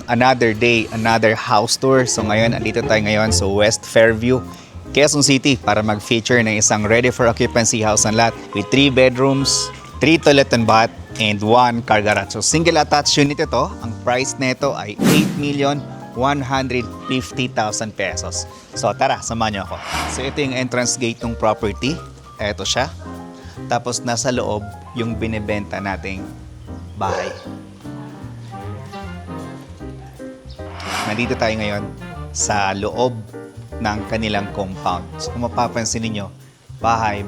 another day, another house tour. So ngayon, andito tayo ngayon sa West Fairview, Quezon City para mag-feature ng isang ready for occupancy house and lot with 3 bedrooms, 3 toilet and bath, and 1 car garage. So single attached unit ito. Ang price nito ay 8,150,000 pesos. So tara, samahan niyo ako. So ito yung entrance gate ng property. Ito siya. Tapos nasa loob yung binibenta nating bahay. Nandito tayo ngayon sa loob ng kanilang compound. So kung mapapansin niyo, bahay.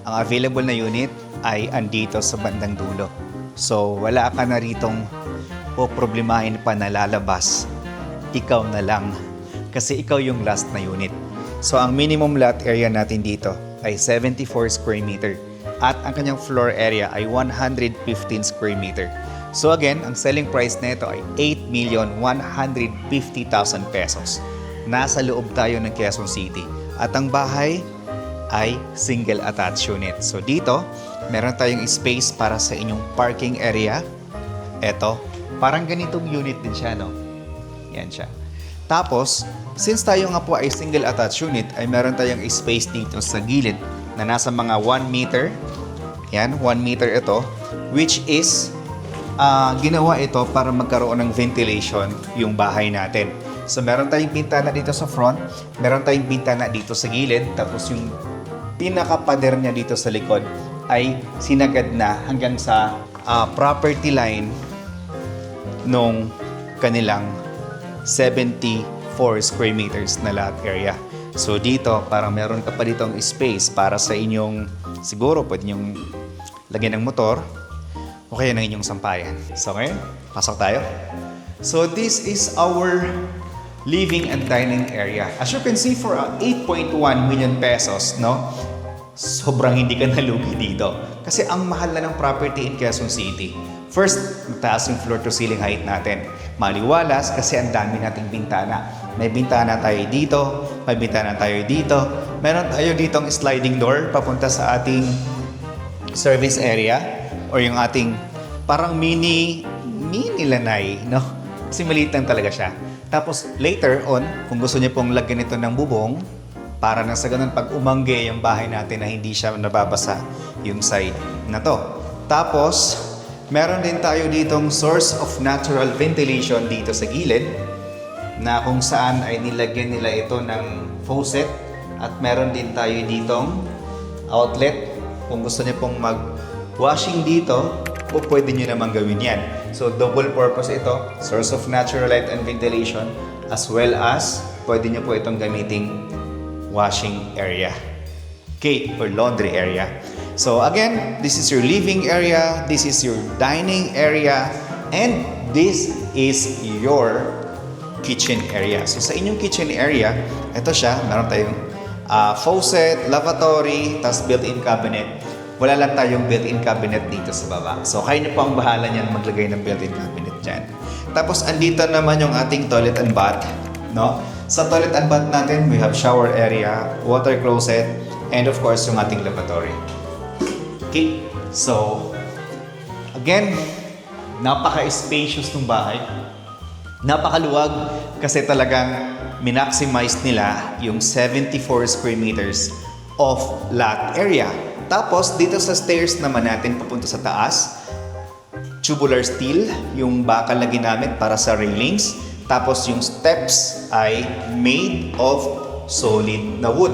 Ang available na unit ay andito sa bandang dulo. So wala ka na ritong poproblemahin pa na lalabas. Ikaw na lang. Kasi ikaw yung last na unit. So ang minimum lot area natin dito ay 74 square meter. At ang kanyang floor area ay 115 square meter. So again, ang selling price nito ay 8,150,000 pesos. Nasa loob tayo ng Quezon City. At ang bahay ay single attached unit. So dito, meron tayong space para sa inyong parking area. Eto, parang ganitong unit din siya, no? Yan siya. Tapos, since tayo nga po ay single attached unit, ay meron tayong space dito sa gilid na nasa mga 1 meter. Yan, 1 meter ito, which is ginawa ito para magkaroon ng ventilation yung bahay natin. So meron tayong bintana dito sa front, meron tayong bintana dito sa gilid, tapos yung pinaka-pader niya dito sa likod ay sinagad na hanggang sa property line nung kanilang 74 square meters na lot area. So dito, parang meron ka pa ditong space para sa inyong, siguro pwede nyong lagyan ng motor o kaya ng inyong sampayan. So ngayon, pasok tayo. So this is our living and dining area. As you can see, for 8.1 million pesos, no? Sobrang hindi ka nalugi dito. Kasi ang mahal na ng property in Quezon City. First, mataas yung floor to ceiling height natin. Maliwalas kasi ang dami nating bintana. May bintana tayo dito, may bintana tayo dito. Meron tayo ditong sliding door papunta sa ating service area or yung ating parang mini lanay, no? Kasi maliit lang talaga siya. Tapos later on, kung gusto niyo pong lagyan ito ng bubong, para na sa ganun pag umangge yung bahay natin na hindi siya nababasa yung side na to. Tapos, meron din tayo ditong source of natural ventilation dito sa gilid na kung saan ay nilagyan nila ito ng faucet at meron din tayo ditong outlet. Kung gusto niyo pong mag-washing dito, o pwede nyo naman gawin yan. So, double purpose ito, source of natural light and ventilation, as well as pwede nyo po itong gamiting washing area. Okay, or laundry area. So again, this is your living area, this is your dining area, and this is your kitchen area. So sa inyong kitchen area, ito siya, meron tayong faucet, lavatory, tas built-in cabinet. Wala lang tayong built-in cabinet dito sa baba. So kayo niyo po ang bahala niyan maglagay ng built-in cabinet dyan. Tapos andito naman yung ating toilet and bath, no? Sa toilet and bath natin, we have shower area, water closet, and of course yung ating lavatory. Okay, so again, napaka-spacious ng bahay. Napakaluwag kasi talagang minaximize nila yung 74 square meters of lot area. Tapos dito sa stairs naman natin papunta sa taas, tubular steel yung bakal na ginamit para sa railings. Tapos yung steps ay made of solid na wood.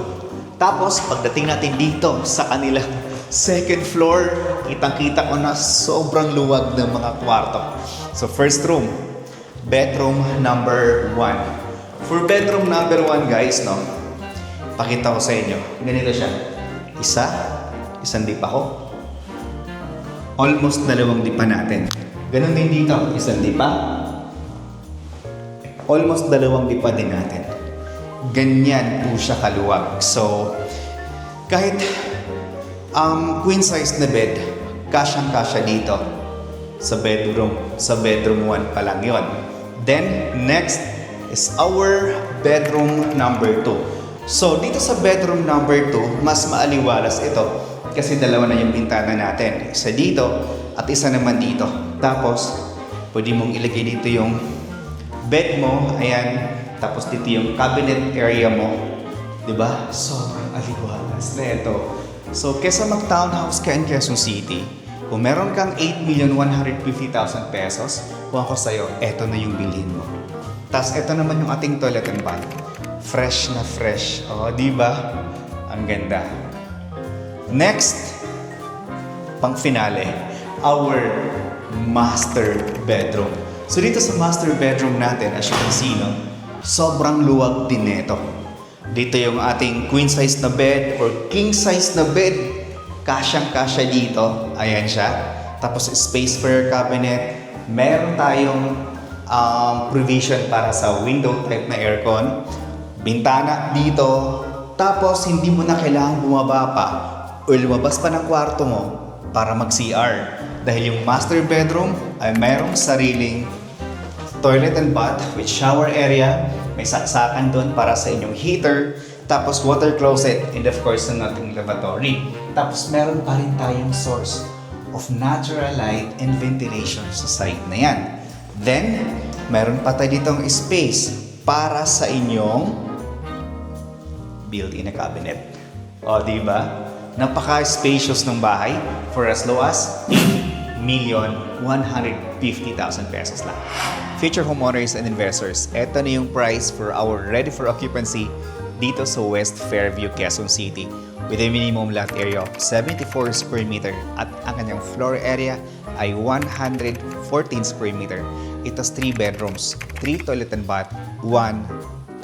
Tapos pagdating natin dito sa kanila second floor, kitang-kita ko na sobrang luwag ng mga kwarto. So first room, bedroom number 1. For bedroom number 1 guys, no, pakita ko sa inyo. Ganito siya. Isang dipa ko. Almost 2 dipa natin. Ganun din dito, isang dipa. Almost 2 dipa din natin. Ganyan po siya kaluwag. So, kahit queen size na bed, kasyang-kasya dito sa bedroom. Sa bedroom 1 pa lang yon. Then, next is our bedroom number 2. So, dito sa bedroom number 2, mas maaliwalas ito. Kasi dalawa na yung bintana natin. Isa dito at isa naman dito. Tapos, Pwede mong ilagay dito yung bed mo, ayan. Tapos dito yung cabinet area mo. Diba? Sobrang aliwalas na ito. So, kesa mag-townhouse ka in Quezon City, kung meron kang 8,150,000 pesos, kung ako sa'yo, eto na yung bilhin mo. Tapos, eto naman yung ating toilet and bath. Fresh na fresh. O, di ba? Ang ganda. Next, pang finale, our master bedroom. So, dito sa master bedroom natin, as you can see, no, sobrang luwag din nito. Dito yung ating queen size na bed or king size na bed. Kasyang-kasya dito. Ayan siya. Tapos space for your cabinet. Meron tayong provision para sa window type na aircon. Bintana dito. Tapos hindi mo na kailangang bumaba pa o lumabas pa ng kwarto mo para mag-CR. Dahil yung master bedroom ay merong sariling toilet and bath with shower area. May saksakan doon para sa inyong heater. Tapos water closet and of course ang ating lavatory. Tapos meron pa rin tayong source of natural light and ventilation sa side na yan. Then, meron pa tayo ditong space para sa inyong built-in na cabinet. O, di ba? Napaka-spacious ng bahay for as low as 8,150,000 pesos lang. Future homeowners and investors, eto na yung price for our ready for occupancy dito sa West Fairview, Quezon City with a minimum lot area of 74 square meter at ang kanyang floor area ay 114 square meter. It has 3 bedrooms, 3 toilet and bath, 1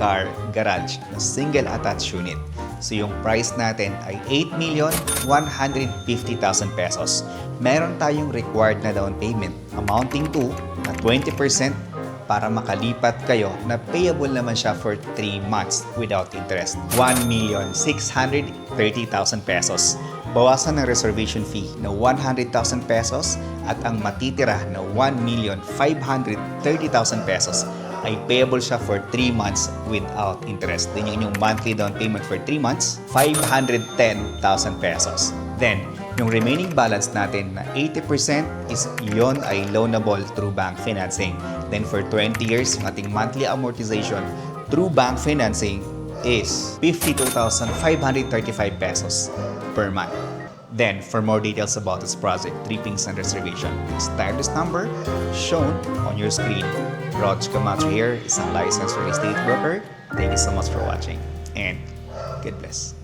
car garage na single attached unit. So yung price natin ay 8,150,000 pesos. Meron tayong required na down payment amounting to na 20% para makalipat kayo na payable naman siya for 3 months without interest. 1,630,000 pesos. Bawasan ng reservation fee na 100,000 pesos at ang matitira na 1,530,000 pesos ay payable siya for 3 months without interest. Then yung inyong monthly down payment for 3 months, 510,000 pesos. Then, yung remaining balance natin na 80% is yon ay loanable through bank financing. Then for 20 years, yung ating monthly amortization through bank financing is 52,535 pesos per month. Then, for more details about this project, Trippings and Reservation, please dial this number shown on your screen. Rog Camacho here, isang licensed real estate broker. Thank you so much for watching and God bless.